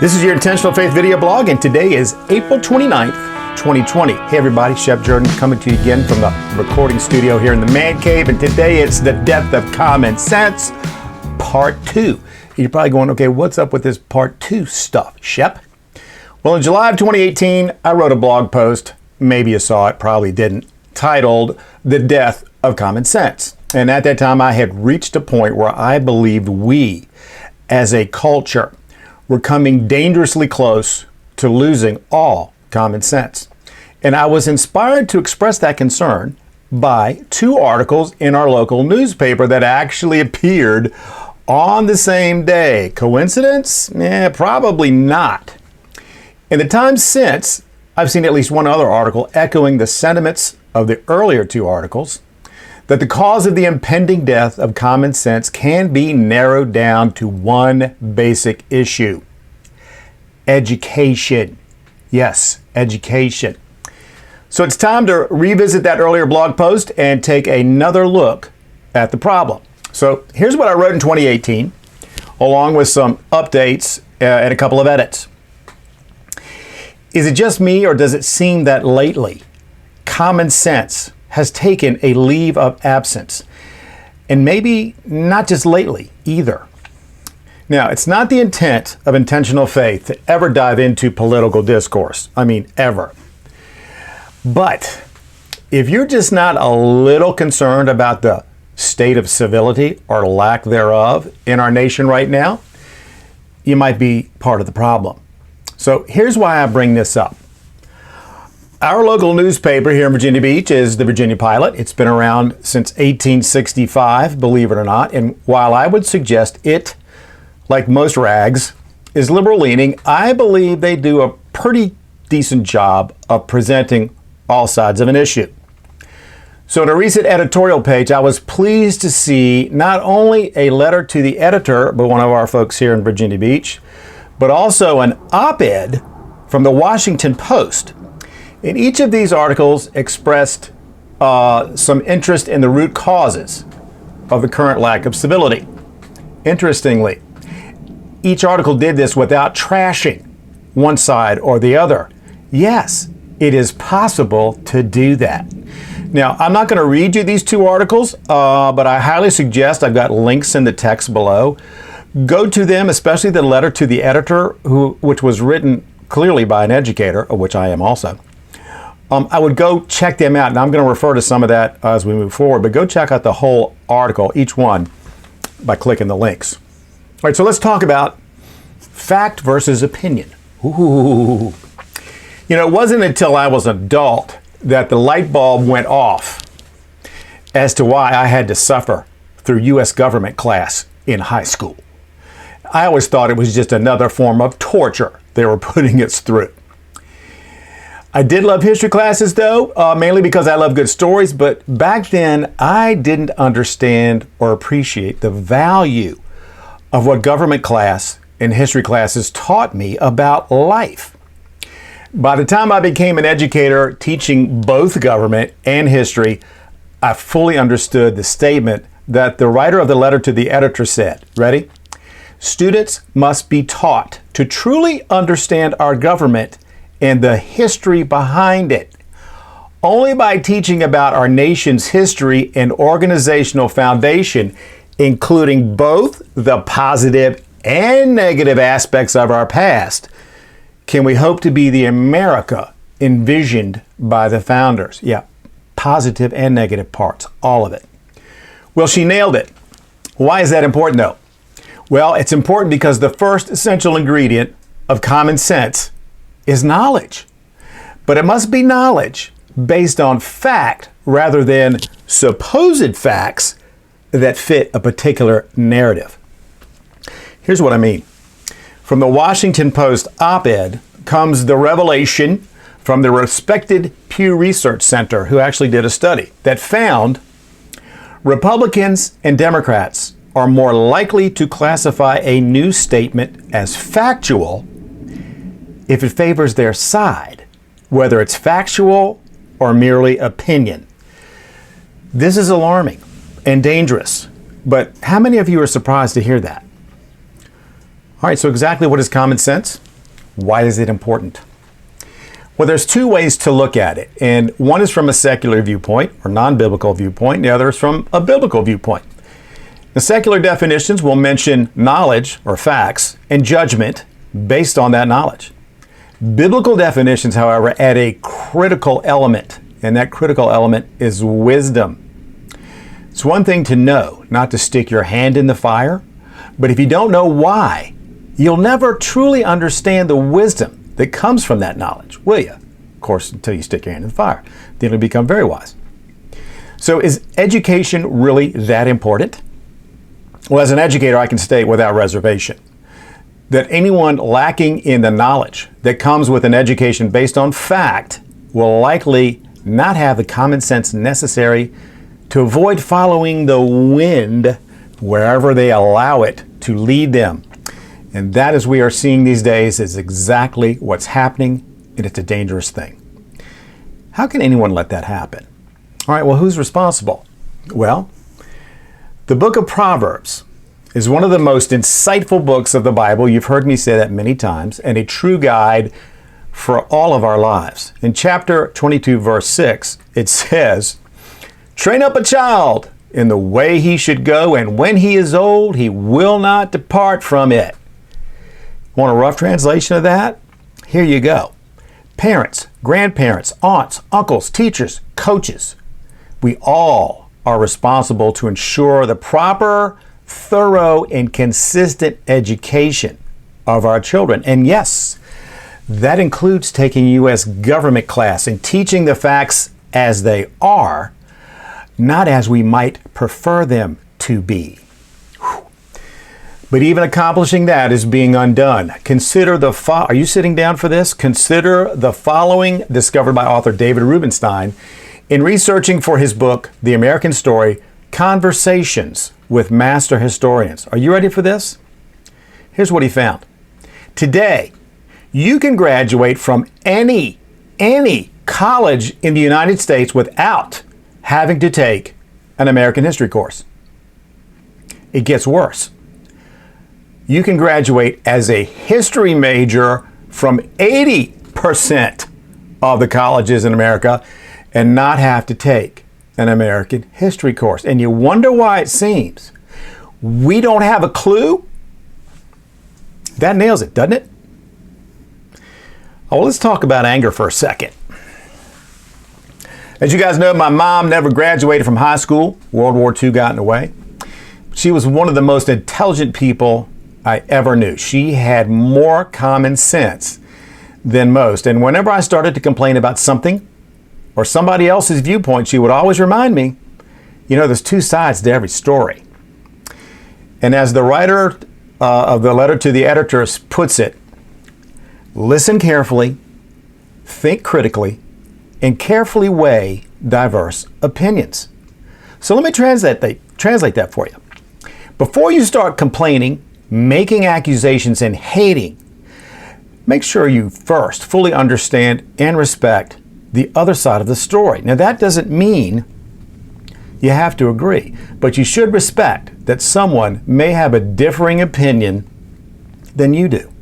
This is your Intentional Faith video blog, and today is April 29th, 2020. Hey everybody, Shep Jordan coming to you again from the recording studio here in the Man Cave, and today it's the Death of Common Sense, Part 2. You're probably going, okay, what's up with this Part 2 stuff, Shep? Well, in July of 2018, I wrote a blog post, maybe you saw it, probably didn't, titled The Death of Common Sense. And at that time, I had reached a point where I believed we, as a culture, were coming dangerously close to losing all common sense. And I was inspired to express that concern by two articles in our local newspaper that actually appeared on the same day. Coincidence? Probably not. In the time since, I've seen at least one other article echoing the sentiments of the earlier two articles, that the cause of the impending death of common sense can be narrowed down to one basic issue: education. Yes, education. So it's time to revisit that earlier blog post and take another look at the problem. So here's what I wrote in 2018, along with some updates and a couple of edits. Is it just me, or does it seem that lately common sense has taken a leave of absence? And maybe not just lately either. Now, it's not the intent of Intentional Faith to ever dive into political discourse. I mean, ever. But if you're just not a little concerned about the state of civility or lack thereof in our nation right now, you might be part of the problem. So here's why I bring this up. Our local newspaper here in Virginia Beach is the Virginia Pilot. It's been around since 1865, believe it or not. And while I would suggest it, like most rags, is liberal-leaning, I believe they do a pretty decent job of presenting all sides of an issue. So in a recent editorial page, I was pleased to see not only a letter to the editor by one of our folks here in Virginia Beach, but also an op-ed from the Washington Post. And each of these articles expressed some interest in the root causes of the current lack of civility. Interestingly, each article did this without trashing one side or the other. Yes, it is possible to do that. Now, I'm not going to read you these two articles, but I highly suggest, I've got links in the text below. Go to them, especially the letter to the editor, which was written clearly by an educator, of which I am also. I would go check them out, and I'm going to refer to some of that as we move forward, but go check out the whole article, each one, by clicking the links. All right, so let's talk about fact versus opinion. Ooh. You know, it wasn't until I was an adult that the light bulb went off as to why I had to suffer through U.S. government class in high school. I always thought it was just another form of torture they were putting us through. I did love history classes, though, mainly because I love good stories, but back then I didn't understand or appreciate the value of what government class and history classes taught me about life. By the time I became an educator teaching both government and history, I fully understood the statement that the writer of the letter to the editor said. Ready? Students must be taught to truly understand our government and the history behind it. Only by teaching about our nation's history and organizational foundation, including both the positive and negative aspects of our past, can we hope to be the America envisioned by the founders. Yeah, positive and negative parts, all of it. Well, she nailed it. Why is that important, though? Well, it's important because the first essential ingredient of common sense is knowledge. But it must be knowledge based on fact rather than supposed facts that fit a particular narrative. Here's what I mean. From the Washington Post op-ed comes the revelation from the respected Pew Research Center, who actually did a study that found Republicans and Democrats are more likely to classify a news statement as factual if it favors their side, whether it's factual or merely opinion. This is alarming and dangerous, but how many of you are surprised to hear that? All right, so exactly what is common sense? Why is it important? Well, there's two ways to look at it, and one is from a secular viewpoint or non-biblical viewpoint, and the other is from a biblical viewpoint. The secular definitions will mention knowledge or facts and judgment based on that knowledge. Biblical definitions, however, add a critical element, and that critical element is wisdom. It's one thing to know, not to stick your hand in the fire, but if you don't know why, you'll never truly understand the wisdom that comes from that knowledge, will you? Of course, until you stick your hand in the fire. Then you'll become very wise. So is education really that important? Well, as an educator, I can state without reservation that anyone lacking in the knowledge that comes with an education based on fact will likely not have the common sense necessary to avoid following the wind wherever they allow it to lead them. And that, as we are seeing these days, is exactly what's happening, and it's a dangerous thing. How can anyone let that happen? All right, well, who's responsible? Well, the book of Proverbs is one of the most insightful books of the Bible. You've heard me say that many times, and a true guide for all of our lives. In chapter 22, verse 6, it says, "Train up a child in the way he should go, and when he is old, he will not depart from it." Want a rough translation of that? Here you go. Parents, grandparents, aunts, uncles, teachers, coaches, we all are responsible to ensure the proper, thorough, and consistent education of our children. And yes, that includes taking U.S. government class and teaching the facts as they are, not as we might prefer them to be. But even accomplishing that is being undone. Consider are you sitting down for this? Consider the following, discovered by author David Rubenstein in researching for his book, The American Story, Conversations with Master Historians. Are you ready for this? Here's what he found. Today, you can graduate from any college in the United States without having to take an American history course. It gets worse. You can graduate as a history major from 80% of the colleges in America and not have to take an American history course. And you wonder why it seems we don't have a clue? That nails it, doesn't it? Oh, well, let's talk about anger for a second. As you guys know, my mom never graduated from high school. World War II got in the way. She was one of the most intelligent people I ever knew. She had more common sense than most. And whenever I started to complain about something or somebody else's viewpoint, she would always remind me, there's two sides to every story. And as the writer of the letter to the editors puts it, listen carefully, think critically, and carefully weigh diverse opinions. So let me translate that for you. Before you start complaining, making accusations, and hating, make sure you first fully understand and respect the other side of the story. Now, that doesn't mean you have to agree, but you should respect that someone may have a differing opinion than you do.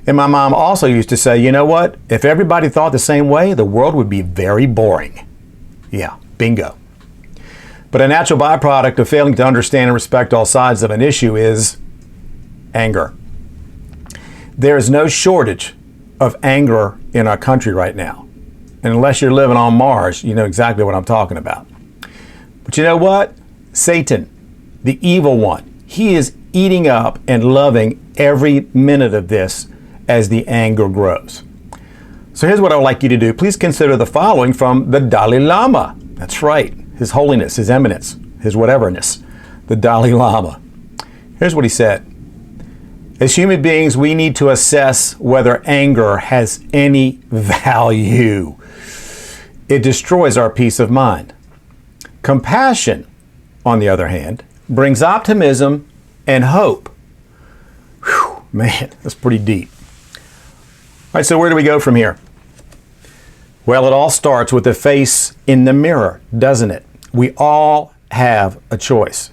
And my mom also used to say, you know what? If everybody thought the same way, the world would be very boring. Yeah, bingo. But a natural byproduct of failing to understand and respect all sides of an issue is anger. There is no shortage of anger in our country right now. And unless you're living on Mars, you know exactly what I'm talking about. But you know what? Satan, the evil one, he is eating up and loving every minute of this as the anger grows. So here's what I would like you to do. Please consider the following from the Dalai Lama. That's right. His Holiness, His Eminence, His whateverness, the Dalai Lama. Here's what he said. As human beings, we need to assess whether anger has any value. It destroys our peace of mind. Compassion, on the other hand, brings optimism and hope. Whew, man, that's pretty deep. All right, so where do we go from here? Well, it all starts with the face in the mirror, doesn't it? We all have a choice.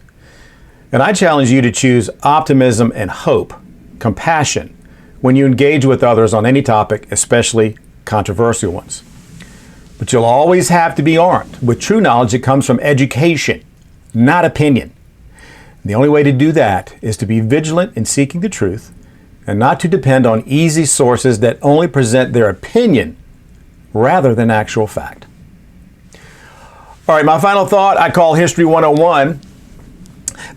And I challenge you to choose optimism and hope, compassion, when you engage with others on any topic, especially controversial ones. But you'll always have to be armed with true knowledge that comes from education, not opinion. The only way to do that is to be vigilant in seeking the truth and not to depend on easy sources that only present their opinion rather than actual fact. All right, my final thought I call History 101.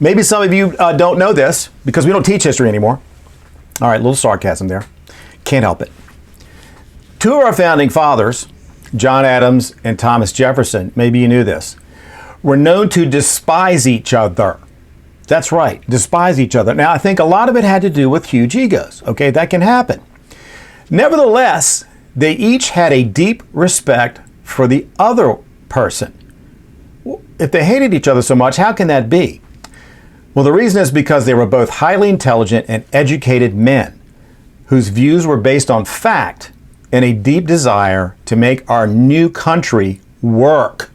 Maybe some of you don't know this because we don't teach history anymore. All right, a little sarcasm there. Can't help it. Two of our founding fathers, John Adams and Thomas Jefferson, maybe you knew this, were known to despise each other. That's right, despise each other. Now, I think a lot of it had to do with huge egos. Okay, that can happen. Nevertheless, they each had a deep respect for the other person. If they hated each other so much, how can that be? Well, the reason is because they were both highly intelligent and educated men whose views were based on fact and a deep desire to make our new country work.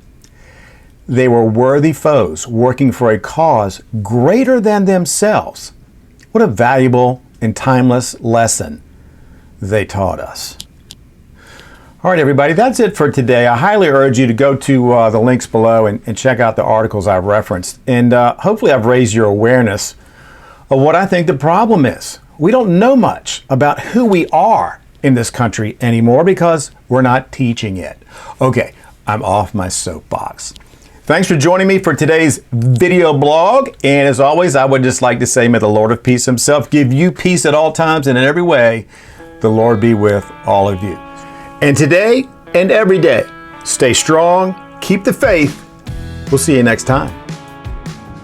They were worthy foes working for a cause greater than themselves. What a valuable and timeless lesson they taught us. All right, everybody, that's it for today. I highly urge you to go to the links below and check out the articles I've referenced. And hopefully I've raised your awareness of what I think the problem is. We don't know much about who we are in this country anymore because we're not teaching it. Okay, I'm off my soapbox. Thanks for joining me for today's video blog. And as always, I would just like to say, may the Lord of peace himself give you peace at all times and in every way. The Lord be with all of you. And today and every day, stay strong, keep the faith. We'll see you next time.